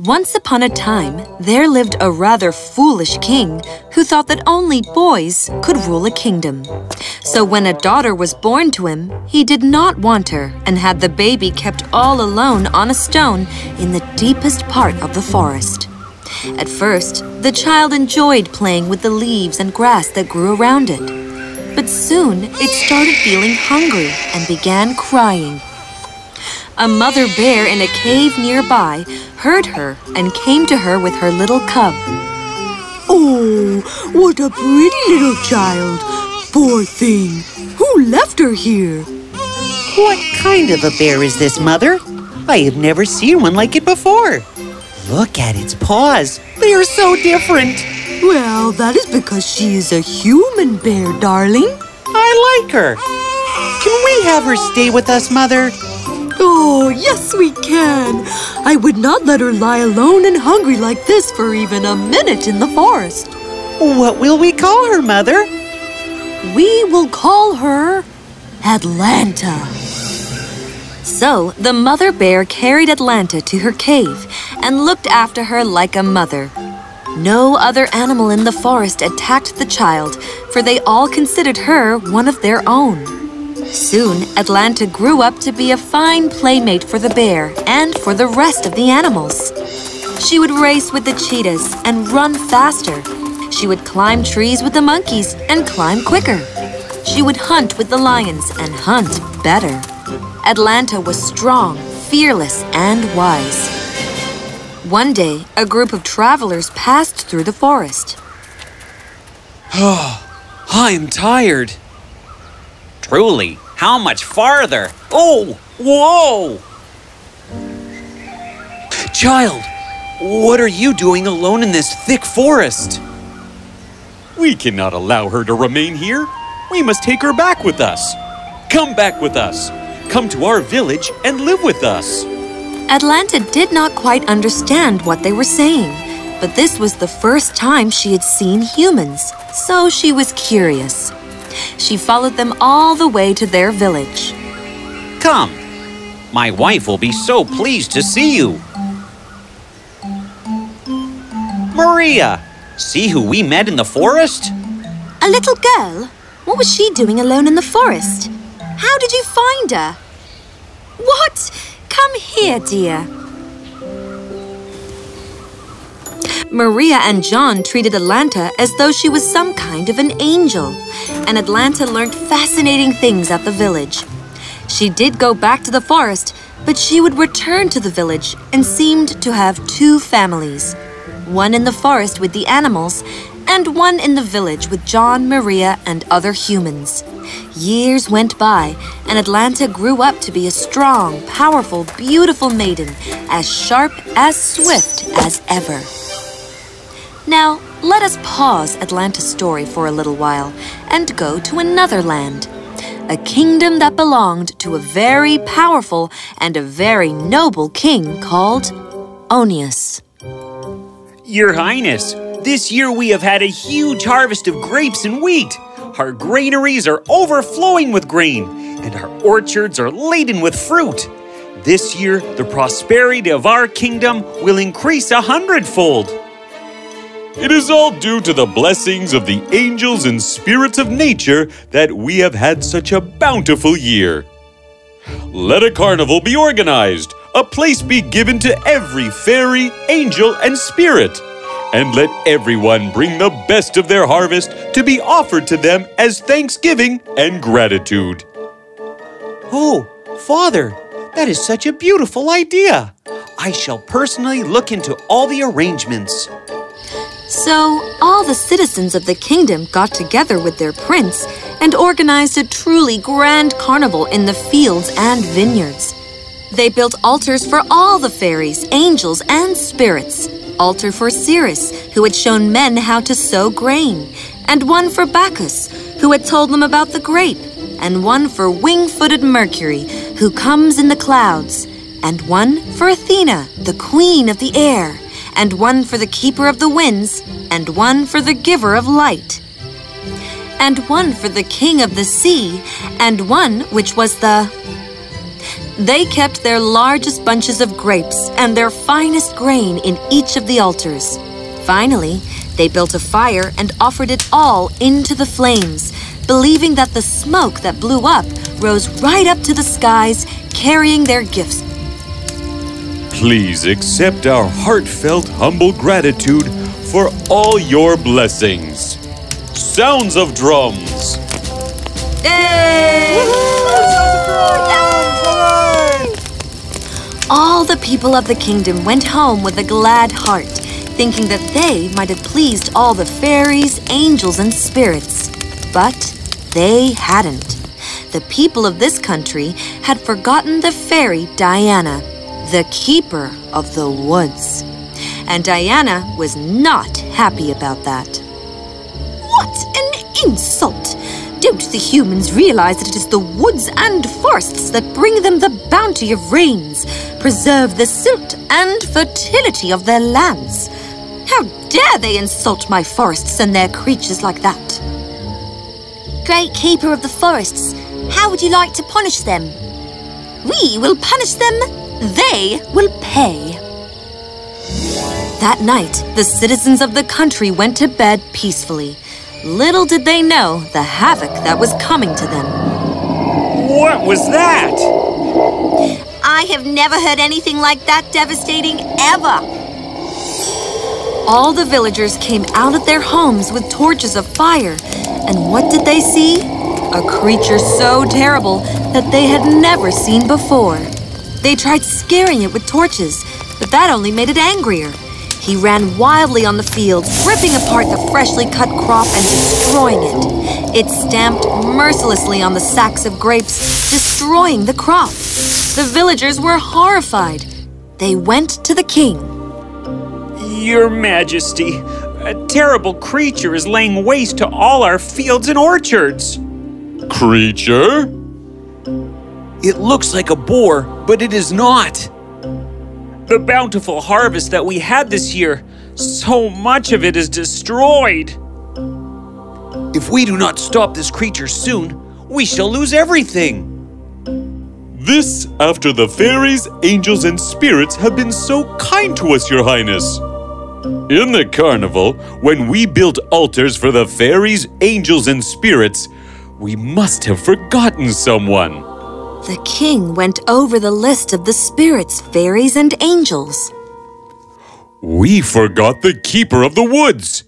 Once upon a time, there lived a rather foolish king who thought that only boys could rule a kingdom. So when a daughter was born to him, he did not want her and had the baby kept all alone on a stone in the deepest part of the forest. At first, the child enjoyed playing with the leaves and grass that grew around it. But soon, it started feeling hungry and began crying. A mother bear in a cave nearby heard her and came to her with her little cub. Oh, what a pretty little child! Poor thing! Who left her here? What kind of a bear is this, Mother? I have never seen one like it before. Look at its paws. They are so different. Well, that is because she is a human bear, darling. I like her. Can we have her stay with us, Mother? Oh, yes we can. I would not let her lie alone and hungry like this for even a minute in the forest. What will we call her, Mother? We will call her Atlanta. So the mother bear carried Atlanta to her cave and looked after her like a mother. No other animal in the forest attacked the child, for they all considered her one of their own. Soon, Atlanta grew up to be a fine playmate for the bear and for the rest of the animals. She would race with the cheetahs and run faster. She would climb trees with the monkeys and climb quicker. She would hunt with the lions and hunt better. Atlanta was strong, fearless, and wise. One day, a group of travelers passed through the forest. I'm tired. Truly, how much farther? Oh, whoa! Child, what are you doing alone in this thick forest? We cannot allow her to remain here. We must take her back with us. Come back with us. Come to our village and live with us. Atlanta did not quite understand what they were saying, but this was the first time she had seen humans, so she was curious. She followed them all the way to their village. Come. My wife will be so pleased to see you. Maria, see who we met in the forest? A little girl? What was she doing alone in the forest? How did you find her? What? Come here, dear. Maria and John treated Atlanta as though she was some kind of an angel, and Atlanta learned fascinating things at the village. She did go back to the forest, but she would return to the village and seemed to have two families. One in the forest with the animals, and one in the village with John, Maria, and other humans. Years went by, and Atlanta grew up to be a strong, powerful, beautiful maiden, as sharp, as swift as ever. Now, let us pause Atlanta's story for a little while and go to another land. A kingdom that belonged to a very powerful and a very noble king called Onius. Your Highness, this year we have had a huge harvest of grapes and wheat. Our granaries are overflowing with grain, and our orchards are laden with fruit. This year, the prosperity of our kingdom will increase 100-fold. It is all due to the blessings of the angels and spirits of nature that we have had such a bountiful year. Let a carnival be organized, a place be given to every fairy, angel, and spirit, and let everyone bring the best of their harvest to be offered to them as thanksgiving and gratitude. Oh, Father, that is such a beautiful idea. I shall personally look into all the arrangements. So, all the citizens of the kingdom got together with their prince and organized a truly grand carnival in the fields and vineyards. They built altars for all the fairies, angels, and spirits. Altar for Ceres, who had shown men how to sow grain, and one for Bacchus, who had told them about the grape, and one for wing-footed Mercury, who comes in the clouds, and one for Athena, the queen of the air, and one for the keeper of the winds, and one for the giver of light, and one for the king of the sea, and one which was the... They kept their largest bunches of grapes and their finest grain in each of the altars. Finally, they built a fire and offered it all into the flames, believing that the smoke that blew up rose right up to the skies, carrying their gifts. Please accept our heartfelt, humble gratitude for all your blessings. Sounds of drums. Yay! All the people of the kingdom went home with a glad heart, thinking that they might have pleased all the fairies, angels, and spirits. But they hadn't. The people of this country had forgotten the fairy Diana, the keeper of the woods. And Diana was not happy about that. What an insult! Don't the humans realize that it is the woods and forests that bring them the bounty of rains, preserve the silt and fertility of their lands? How dare they insult my forests and their creatures like that? Great Keeper of the Forests, how would you like to punish them? We will punish them. They will pay. That night, the citizens of the country went to bed peacefully. Little did they know the havoc that was coming to them. What was that? I have never heard anything like that devastating ever. All the villagers came out of their homes with torches of fire. And what did they see? A creature so terrible that they had never seen before. They tried scaring it with torches, but that only made it angrier. He ran wildly on the fields, ripping apart the freshly cut crop and destroying it. It stamped mercilessly on the sacks of grapes, destroying the crop. The villagers were horrified. They went to the king. Your Majesty, a terrible creature is laying waste to all our fields and orchards. Creature? It looks like a boar, but it is not. The bountiful harvest that we had this year, so much of it is destroyed. If we do not stop this creature soon, we shall lose everything. This after the fairies, angels, and spirits have been so kind to us, Your Highness. In the carnival, when we built altars for the fairies, angels, and spirits, we must have forgotten someone. The king went over the list of the spirits, fairies, and angels. We forgot the keeper of the woods.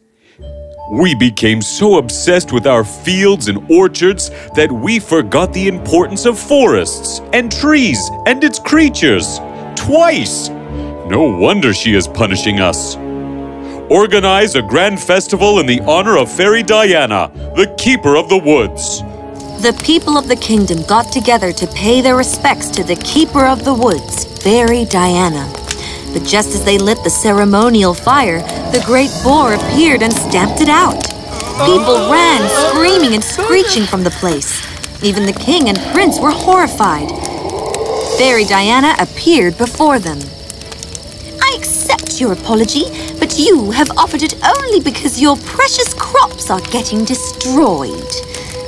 We became so obsessed with our fields and orchards that we forgot the importance of forests and trees and its creatures. Twice! No wonder she is punishing us. Organize a grand festival in the honor of Fairy Diana, the keeper of the woods. The people of the kingdom got together to pay their respects to the keeper of the woods, Fairy Diana. But just as they lit the ceremonial fire, the great boar appeared and stamped it out. People ran, screaming and screeching from the place. Even the king and prince were horrified. Fairy Diana appeared before them. I accept your apology, but you have offered it only because your precious crops are getting destroyed.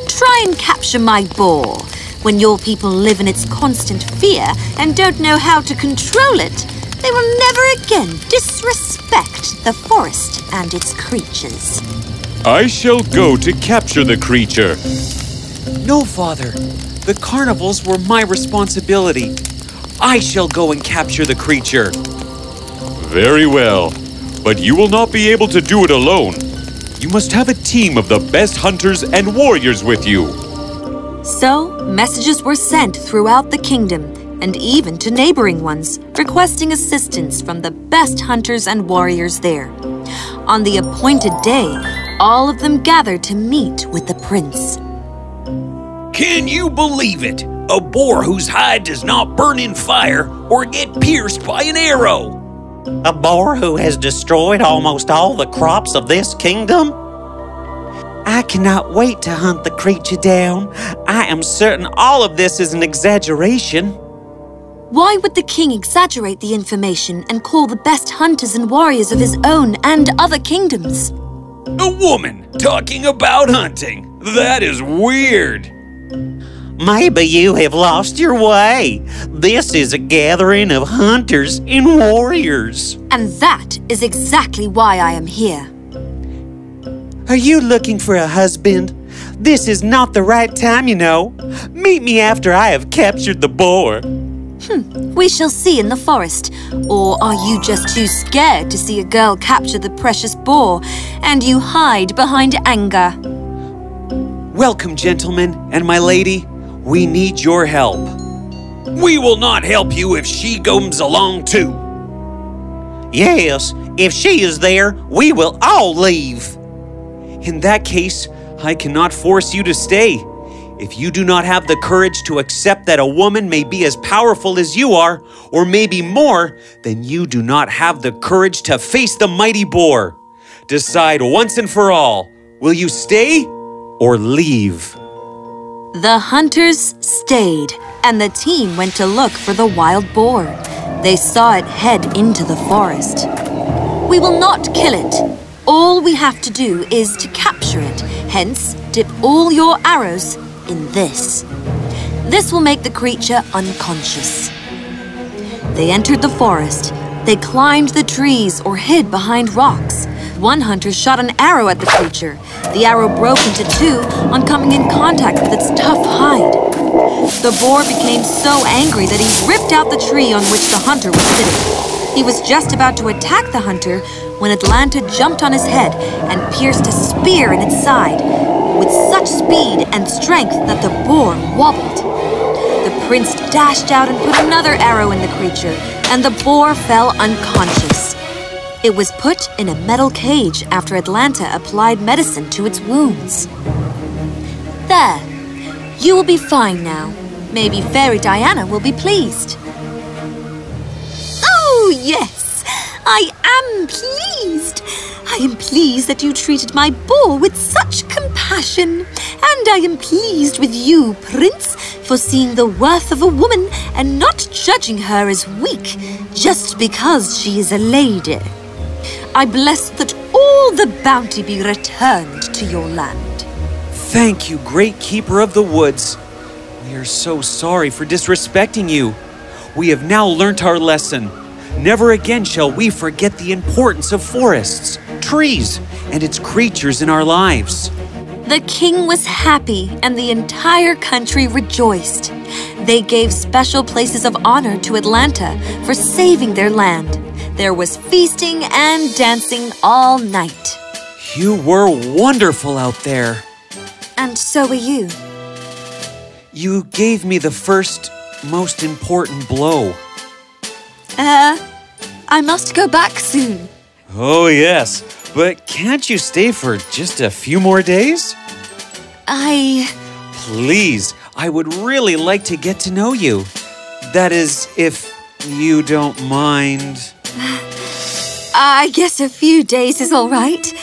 Try and capture my boar. When your people live in its constant fear and don't know how to control it, they will never again disrespect the forest and its creatures. I shall go to capture the creature. No, Father. The carnivals were my responsibility. I shall go and capture the creature. Very well, but you will not be able to do it alone. You must have a team of the best hunters and warriors with you. So, messages were sent throughout the kingdom, and even to neighboring ones, requesting assistance from the best hunters and warriors there. On the appointed day, all of them gathered to meet with the prince. Can you believe it? A boar whose hide does not burn in fire or get pierced by an arrow. A boar who has destroyed almost all the crops of this kingdom? I cannot wait to hunt the creature down. I am certain all of this is an exaggeration. Why would the king exaggerate the information and call the best hunters and warriors of his own and other kingdoms? A woman talking about hunting. That is weird. Maybe you have lost your way. This is a gathering of hunters and warriors. And that is exactly why I am here. Are you looking for a husband? This is not the right time, you know. Meet me after I have captured the boar. We shall see in the forest. Or are you just too scared to see a girl capture the precious boar and you hide behind anger? Welcome, gentlemen and my lady. We need your help. We will not help you if she comes along too. Yes, if she is there, we will all leave. In that case, I cannot force you to stay. If you do not have the courage to accept that a woman may be as powerful as you are, or maybe more, then you do not have the courage to face the mighty boar. Decide once and for all, will you stay or leave? The hunters stayed, and the team went to look for the wild boar. They saw it head into the forest. We will not kill it. All we have to do is to capture it. Hence, dip all your arrows in this. This will make the creature unconscious. They entered the forest. They climbed the trees or hid behind rocks. One hunter shot an arrow at the creature. The arrow broke into two on coming in contact with its tough hide. The boar became so angry that he ripped out the tree on which the hunter was sitting. He was just about to attack the hunter when Atlanta jumped on his head and pierced a spear in its side with such speed and strength that the boar wobbled. The prince dashed out and put another arrow in the creature, and the boar fell unconscious. It was put in a metal cage after Atlanta applied medicine to its wounds. There. You will be fine now. Maybe Fairy Diana will be pleased. Oh, yes! I am pleased. I am pleased that you treated my boar with such compassion. And I am pleased with you, Prince, for seeing the worth of a woman and not judging her as weak just because she is a lady. I bless that all the bounty be returned to your land. Thank you, great keeper of the woods. We are so sorry for disrespecting you. We have now learnt our lesson. Never again shall we forget the importance of forests, trees, and its creatures in our lives. The king was happy and the entire country rejoiced. They gave special places of honor to Atlanta for saving their land. There was feasting and dancing all night. You were wonderful out there. And so were you. You gave me the first, most important blow. I must go back soon. Oh, yes. But can't you stay for just a few more days? Please, I would really like to get to know you. That is, if you don't mind. I guess a few days is all right.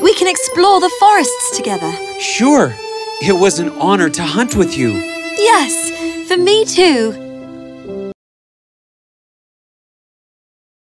We can explore the forests together. Sure. It was an honor to hunt with you. Yes, for me too.